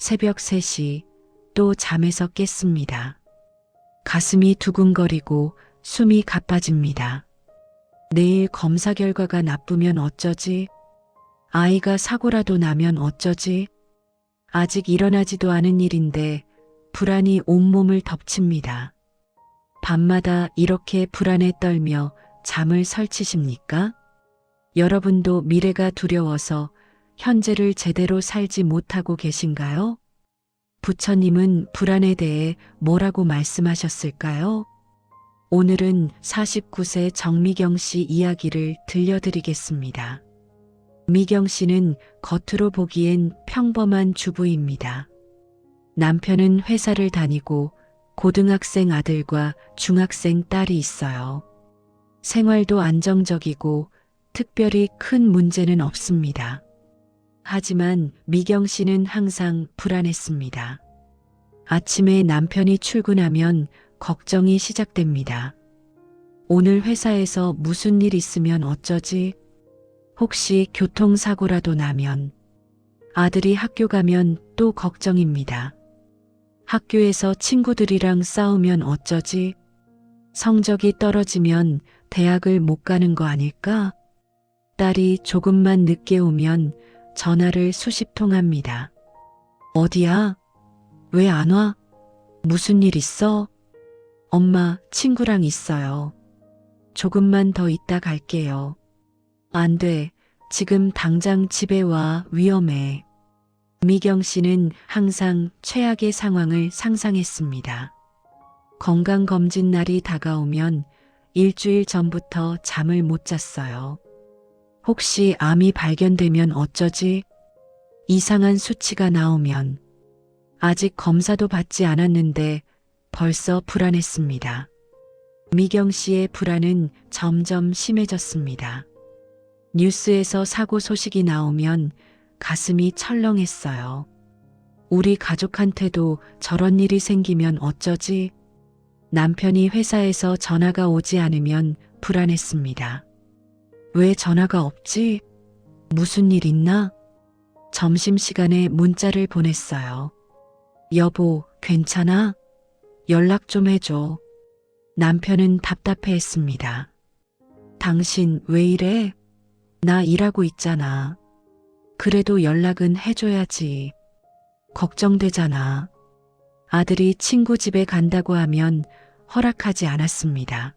새벽 3시 또 잠에서 깼습니다. 가슴이 두근거리고 숨이 가빠집니다. 내일 검사 결과가 나쁘면 어쩌지? 아이가 사고라도 나면 어쩌지? 아직 일어나지도 않은 일인데 불안이 온몸을 덮칩니다. 밤마다 이렇게 불안에 떨며 잠을 설치십니까? 여러분도 미래가 두려워서 현재를 제대로 살지 못하고 계신가요? 부처님은 불안에 대해 뭐라고 말씀하셨을까요? 오늘은 49세 정미경 씨 이야기를 들려드리겠습니다. 미경 씨는 겉으로 보기엔 평범한 주부입니다. 남편은 회사를 다니고 고등학생 아들과 중학생 딸이 있어요. 생활도 안정적이고 특별히 큰 문제는 없습니다. 하지만 미경 씨는 항상 불안했습니다. 아침에 남편이 출근하면 걱정이 시작됩니다. 오늘 회사에서 무슨 일 있으면 어쩌지? 혹시 교통사고라도 나면? 아들이 학교 가면 또 걱정입니다. 학교에서 친구들이랑 싸우면 어쩌지? 성적이 떨어지면 대학을 못 가는 거 아닐까? 딸이 조금만 늦게 오면 전화를 수십 통 합니다. 어디야? 왜 안 와? 무슨 일 있어? 엄마, 친구랑 있어요. 조금만 더 있다 갈게요. 안 돼. 지금 당장 집에 와. 위험해. 미경 씨는 항상 최악의 상황을 상상했습니다. 건강검진 날이 다가오면 일주일 전부터 잠을 못 잤어요. 혹시 암이 발견되면 어쩌지? 이상한 수치가 나오면. 아직 검사도 받지 않았는데 벌써 불안했습니다. 미경 씨의 불안은 점점 심해졌습니다. 뉴스에서 사고 소식이 나오면 가슴이 철렁했어요. 우리 가족한테도 저런 일이 생기면 어쩌지? 남편이 회사에서 전화가 오지 않으면 불안했습니다. 왜 전화가 없지? 무슨 일 있나? 점심시간에 문자를 보냈어요. 여보, 괜찮아? 연락 좀 해줘. 남편은 답답해했습니다. 당신 왜 이래? 나 일하고 있잖아. 그래도 연락은 해줘야지. 걱정되잖아. 아들이 친구 집에 간다고 하면 허락하지 않았습니다.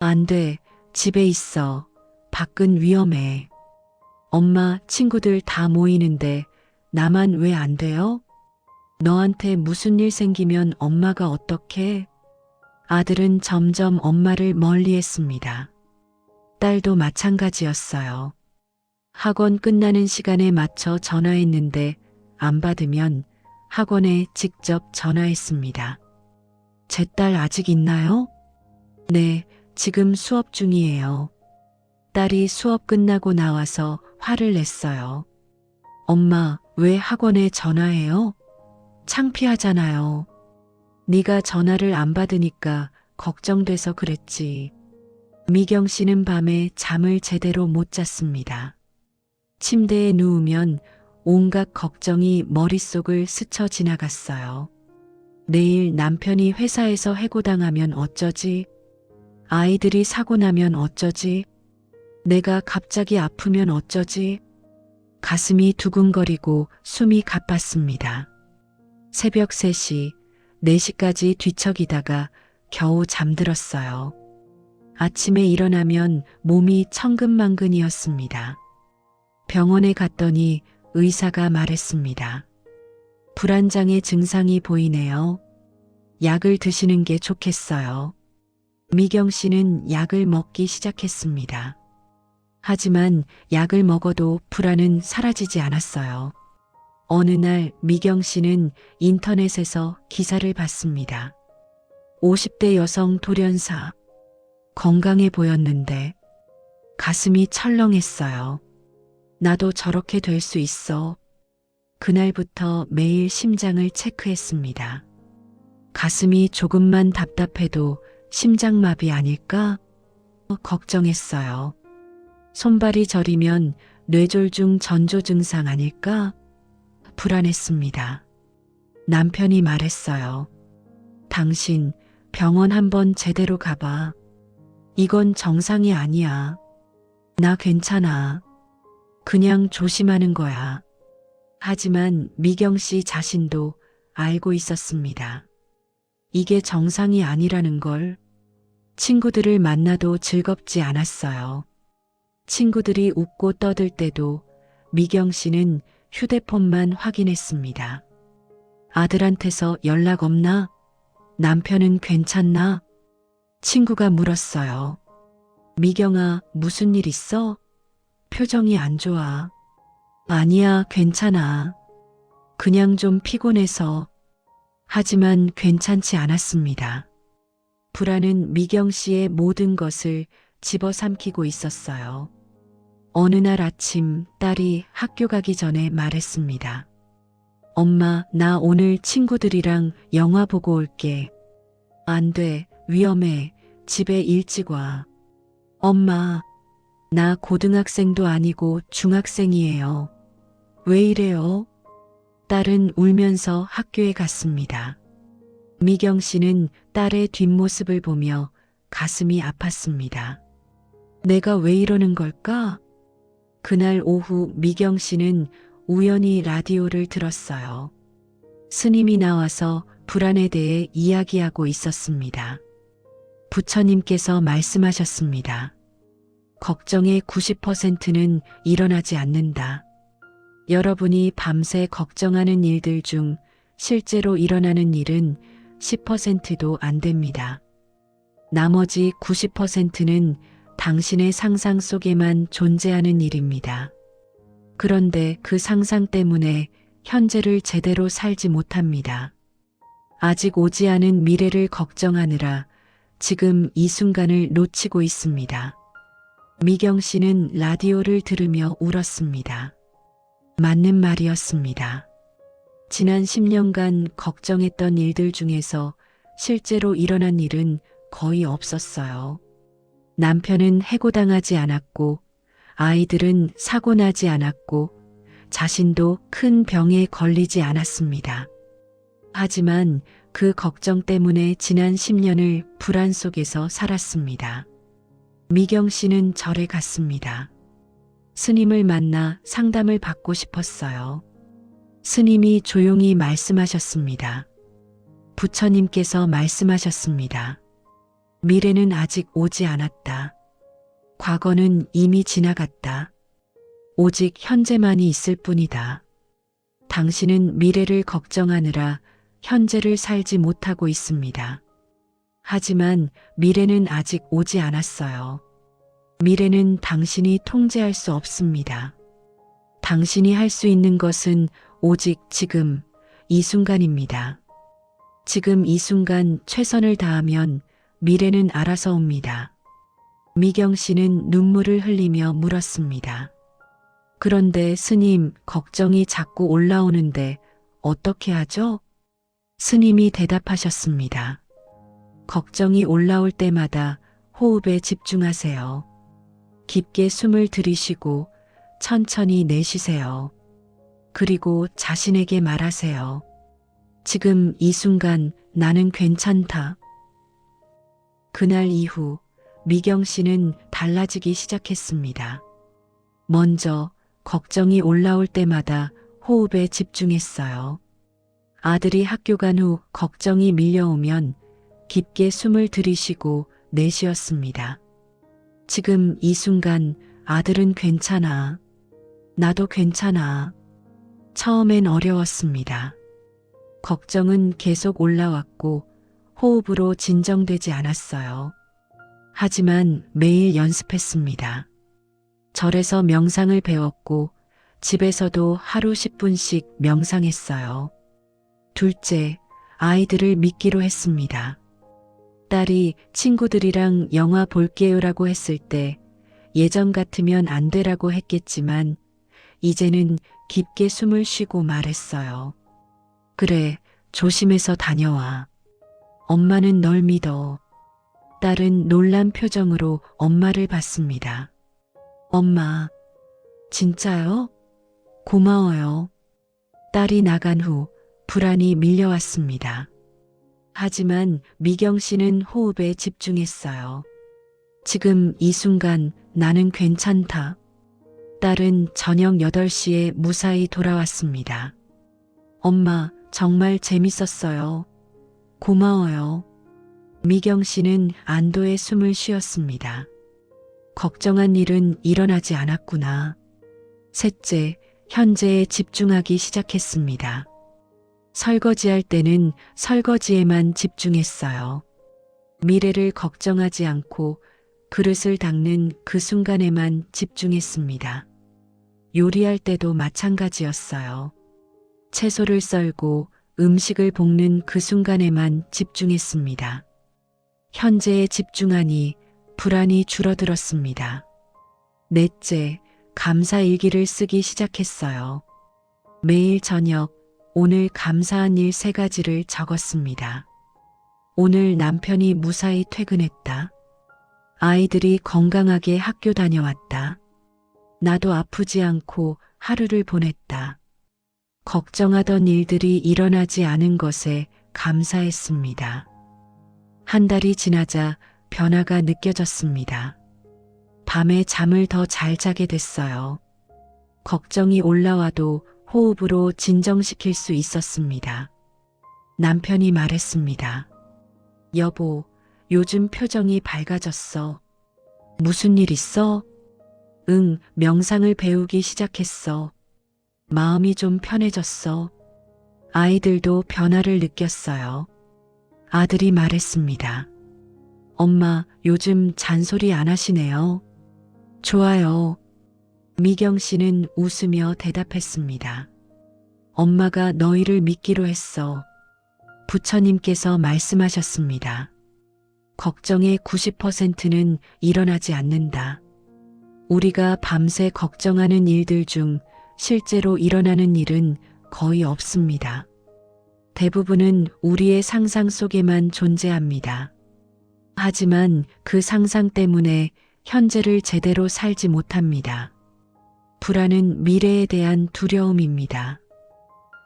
안 돼, 집에 있어. 밖은 위험해. 엄마, 친구들 다 모이는데 나만 왜 안 돼요? 너한테 무슨 일 생기면 엄마가 어떡해? 아들은 점점 엄마를 멀리했습니다. 딸도 마찬가지였어요. 학원 끝나는 시간에 맞춰 전화했는데 안 받으면 학원에 직접 전화했습니다. 제 딸 아직 있나요? 네, 지금 수업 중이에요. 딸이 수업 끝나고 나와서 화를 냈어요. 엄마, 왜 학원에 전화해요? 창피하잖아요. 네가 전화를 안 받으니까 걱정돼서 그랬지. 미경 씨는 밤에 잠을 제대로 못 잤습니다. 침대에 누우면 온갖 걱정이 머릿속을 스쳐 지나갔어요. 내일 남편이 회사에서 해고당하면 어쩌지? 아이들이 사고 나면 어쩌지? 내가 갑자기 아프면 어쩌지? 가슴이 두근거리고 숨이 가빴습니다. 새벽 3시, 4시까지 뒤척이다가 겨우 잠들었어요. 아침에 일어나면 몸이 천근만근이었습니다. 병원에 갔더니 의사가 말했습니다. 불안장애 증상이 보이네요. 약을 드시는 게 좋겠어요. 미경 씨는 약을 먹기 시작했습니다. 하지만 약을 먹어도 불안은 사라지지 않았어요. 어느 날 미경 씨는 인터넷에서 기사를 봤습니다. 50대 여성 돌연사. 건강해 보였는데 가슴이 철렁했어요. 나도 저렇게 될 수 있어. 그날부터 매일 심장을 체크했습니다. 가슴이 조금만 답답해도 심장마비 아닐까? 걱정했어요. 손발이 저리면 뇌졸중 전조 증상 아닐까? 불안했습니다. 남편이 말했어요. 당신 병원 한번 제대로 가봐. 이건 정상이 아니야. 나 괜찮아. 그냥 조심하는 거야. 하지만 미경 씨 자신도 알고 있었습니다. 이게 정상이 아니라는 걸. 친구들을 만나도 즐겁지 않았어요. 친구들이 웃고 떠들 때도 미경 씨는 휴대폰만 확인했습니다. 아들한테서 연락 없나? 남편은 괜찮나? 친구가 물었어요. 미경아, 무슨 일 있어? 표정이 안 좋아. 아니야, 괜찮아. 그냥 좀 피곤해서. 하지만 괜찮지 않았습니다. 불안은 미경 씨의 모든 것을 집어삼키고 있었어요. 어느 날 아침 딸이 학교 가기 전에 말했습니다. 엄마, 나 오늘 친구들이랑 영화 보고 올게. 안 돼, 위험해. 집에 일찍 와. 엄마, 나 고등학생도 아니고 중학생이에요. 왜 이래요? 딸은 울면서 학교에 갔습니다. 미경 씨는 딸의 뒷모습을 보며 가슴이 아팠습니다. 내가 왜 이러는 걸까? 그날 오후 미경 씨는 우연히 라디오를 들었어요. 스님이 나와서 불안에 대해 이야기하고 있었습니다. 부처님께서 말씀하셨습니다. 걱정의 90%는 일어나지 않는다. 여러분이 밤새 걱정하는 일들 중 실제로 일어나는 일은 10%도 안 됩니다. 나머지 90%는 당신의 상상 속에만 존재하는 일입니다. 그런데 그 상상 때문에 현재를 제대로 살지 못합니다. 아직 오지 않은 미래를 걱정하느라 지금 이 순간을 놓치고 있습니다. 미경 씨는 라디오를 들으며 울었습니다. 맞는 말이었습니다. 지난 10년간 걱정했던 일들 중에서 실제로 일어난 일은 거의 없었어요. 남편은 해고당하지 않았고, 아이들은 사고 나지 않았고, 자신도 큰 병에 걸리지 않았습니다. 하지만 그 걱정 때문에 지난 10년을 불안 속에서 살았습니다. 미경 씨는 절에 갔습니다. 스님을 만나 상담을 받고 싶었어요. 스님이 조용히 말씀하셨습니다. 부처님께서 말씀하셨습니다. 미래는 아직 오지 않았다. 과거는 이미 지나갔다. 오직 현재만이 있을 뿐이다. 당신은 미래를 걱정하느라 현재를 살지 못하고 있습니다. 하지만 미래는 아직 오지 않았어요. 미래는 당신이 통제할 수 없습니다. 당신이 할 수 있는 것은 오직 지금, 이 순간입니다. 지금 이 순간 최선을 다하면 미래는 알아서 옵니다. 미경 씨는 눈물을 흘리며 물었습니다. 그런데 스님, 걱정이 자꾸 올라오는데 어떻게 하죠? 스님이 대답하셨습니다. 걱정이 올라올 때마다 호흡에 집중하세요. 깊게 숨을 들이쉬고 천천히 내쉬세요. 그리고 자신에게 말하세요. 지금 이 순간 나는 괜찮다. 그날 이후 미경 씨는 달라지기 시작했습니다. 먼저 걱정이 올라올 때마다 호흡에 집중했어요. 아들이 학교 간 후 걱정이 밀려오면 깊게 숨을 들이쉬고 내쉬었습니다. 지금 이 순간 아들은 괜찮아. 나도 괜찮아. 처음엔 어려웠습니다. 걱정은 계속 올라왔고 호흡으로 진정되지 않았어요. 하지만 매일 연습했습니다. 절에서 명상을 배웠고 집에서도 하루 10분씩 명상했어요. 둘째, 아이들을 믿기로 했습니다. 딸이 친구들이랑 영화 볼게요라고 했을 때 예전 같으면 안 되라고 했겠지만 이제는 깊게 숨을 쉬고 말했어요. 그래, 조심해서 다녀와. 엄마는 널 믿어. 딸은 놀란 표정으로 엄마를 봤습니다. 엄마, 진짜요? 고마워요. 딸이 나간 후 불안이 밀려왔습니다. 하지만 미경 씨는 호흡에 집중했어요. 지금 이 순간 나는 괜찮다. 딸은 저녁 8시에 무사히 돌아왔습니다. 엄마, 정말 재밌었어요. 고마워요. 미경 씨는 안도의 숨을 쉬었습니다. 걱정한 일은 일어나지 않았구나. 셋째, 현재에 집중하기 시작했습니다. 설거지할 때는 설거지에만 집중했어요. 미래를 걱정하지 않고 그릇을 닦는 그 순간에만 집중했습니다. 요리할 때도 마찬가지였어요. 채소를 썰고 음식을 볶는 그 순간에만 집중했습니다. 현재에 집중하니 불안이 줄어들었습니다. 넷째, 감사 일기를 쓰기 시작했어요. 매일 저녁 오늘 감사한 일 3가지를 적었습니다. 오늘 남편이 무사히 퇴근했다. 아이들이 건강하게 학교 다녀왔다. 나도 아프지 않고 하루를 보냈다. 걱정하던 일들이 일어나지 않은 것에 감사했습니다. 한 달이 지나자 변화가 느껴졌습니다. 밤에 잠을 더 잘 자게 됐어요. 걱정이 올라와도 호흡으로 진정시킬 수 있었습니다. 남편이 말했습니다. 여보, 요즘 표정이 밝아졌어. 무슨 일 있어? 응, 명상을 배우기 시작했어. 마음이 좀 편해졌어. 아이들도 변화를 느꼈어요. 아들이 말했습니다. 엄마, 요즘 잔소리 안 하시네요. 좋아요. 미경 씨는 웃으며 대답했습니다. 엄마가 너희를 믿기로 했어. 부처님께서 말씀하셨습니다. 걱정의 90%는 일어나지 않는다. 우리가 밤새 걱정하는 일들 중 실제로 일어나는 일은 거의 없습니다. 대부분은 우리의 상상 속에만 존재합니다. 하지만 그 상상 때문에 현재를 제대로 살지 못합니다. 불안은 미래에 대한 두려움입니다.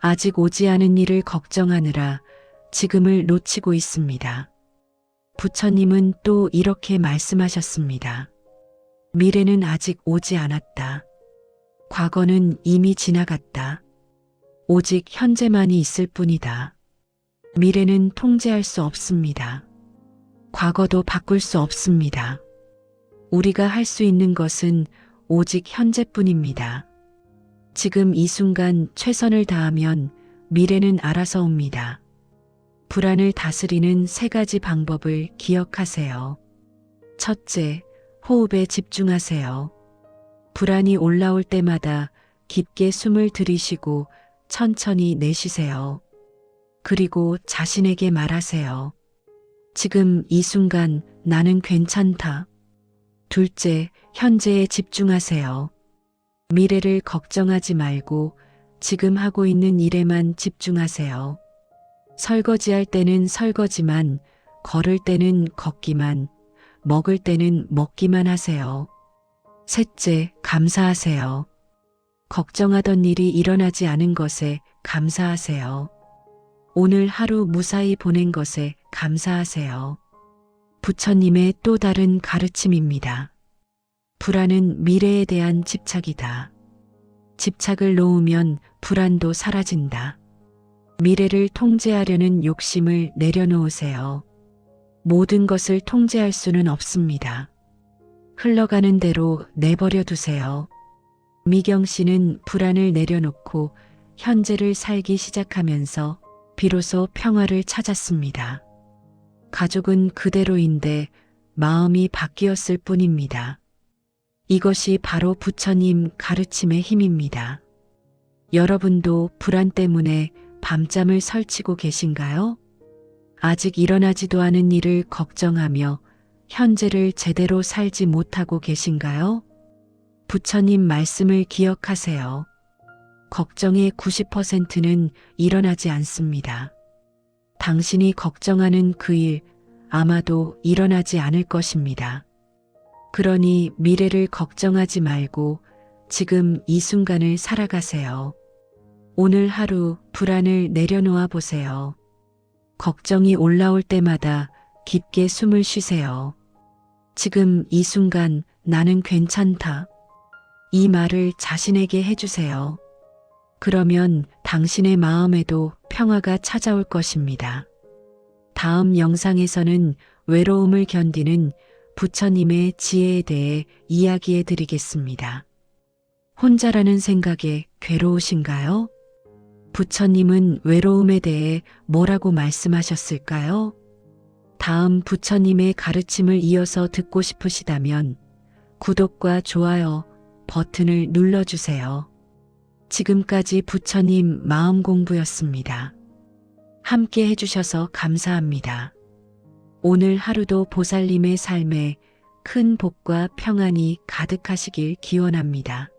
아직 오지 않은 일을 걱정하느라 지금을 놓치고 있습니다. 부처님은 또 이렇게 말씀하셨습니다. 미래는 아직 오지 않았다. 과거는 이미 지나갔다. 오직 현재만이 있을 뿐이다. 미래는 통제할 수 없습니다. 과거도 바꿀 수 없습니다. 우리가 할 수 있는 것은 오직 현재뿐입니다. 지금 이 순간 최선을 다하면 미래는 알아서 옵니다. 불안을 다스리는 3가지 방법을 기억하세요. 첫째, 호흡에 집중하세요. 불안이 올라올 때마다 깊게 숨을 들이쉬고 천천히 내쉬세요. 그리고 자신에게 말하세요. 지금 이 순간 나는 괜찮다. 둘째, 현재에 집중하세요. 미래를 걱정하지 말고 지금 하고 있는 일에만 집중하세요. 설거지할 때는 설거지만, 걸을 때는 걷기만, 먹을 때는 먹기만 하세요. 셋째, 감사하세요. 걱정하던 일이 일어나지 않은 것에 감사하세요. 오늘 하루 무사히 보낸 것에 감사하세요. 부처님의 또 다른 가르침입니다. 불안은 미래에 대한 집착이다. 집착을 놓으면 불안도 사라진다. 미래를 통제하려는 욕심을 내려놓으세요. 모든 것을 통제할 수는 없습니다. 흘러가는 대로 내버려 두세요. 미경 씨는 불안을 내려놓고 현재를 살기 시작하면서 비로소 평화를 찾았습니다. 가족은 그대로인데 마음이 바뀌었을 뿐입니다. 이것이 바로 부처님 가르침의 힘입니다. 여러분도 불안 때문에 밤잠을 설치고 계신가요? 아직 일어나지도 않은 일을 걱정하며 현재를 제대로 살지 못하고 계신가요? 부처님 말씀을 기억하세요. 걱정의 90%는 일어나지 않습니다. 당신이 걱정하는 그 일 아마도 일어나지 않을 것입니다. 그러니 미래를 걱정하지 말고 지금 이 순간을 살아가세요. 오늘 하루 불안을 내려놓아 보세요. 걱정이 올라올 때마다 깊게 숨을 쉬세요. 지금 이 순간 나는 괜찮다. 이 말을 자신에게 해주세요. 그러면 당신의 마음에도 평화가 찾아올 것입니다. 다음 영상에서는 외로움을 견디는 부처님의 지혜에 대해 이야기해 드리겠습니다. 혼자라는 생각에 괴로우신가요? 부처님은 외로움에 대해 뭐라고 말씀하셨을까요? 다음 부처님의 가르침을 이어서 듣고 싶으시다면 구독과 좋아요 버튼을 눌러주세요. 지금까지 부처님 마음 공부였습니다. 함께 해주셔서 감사합니다. 오늘 하루도 보살님의 삶에 큰 복과 평안이 가득하시길 기원합니다.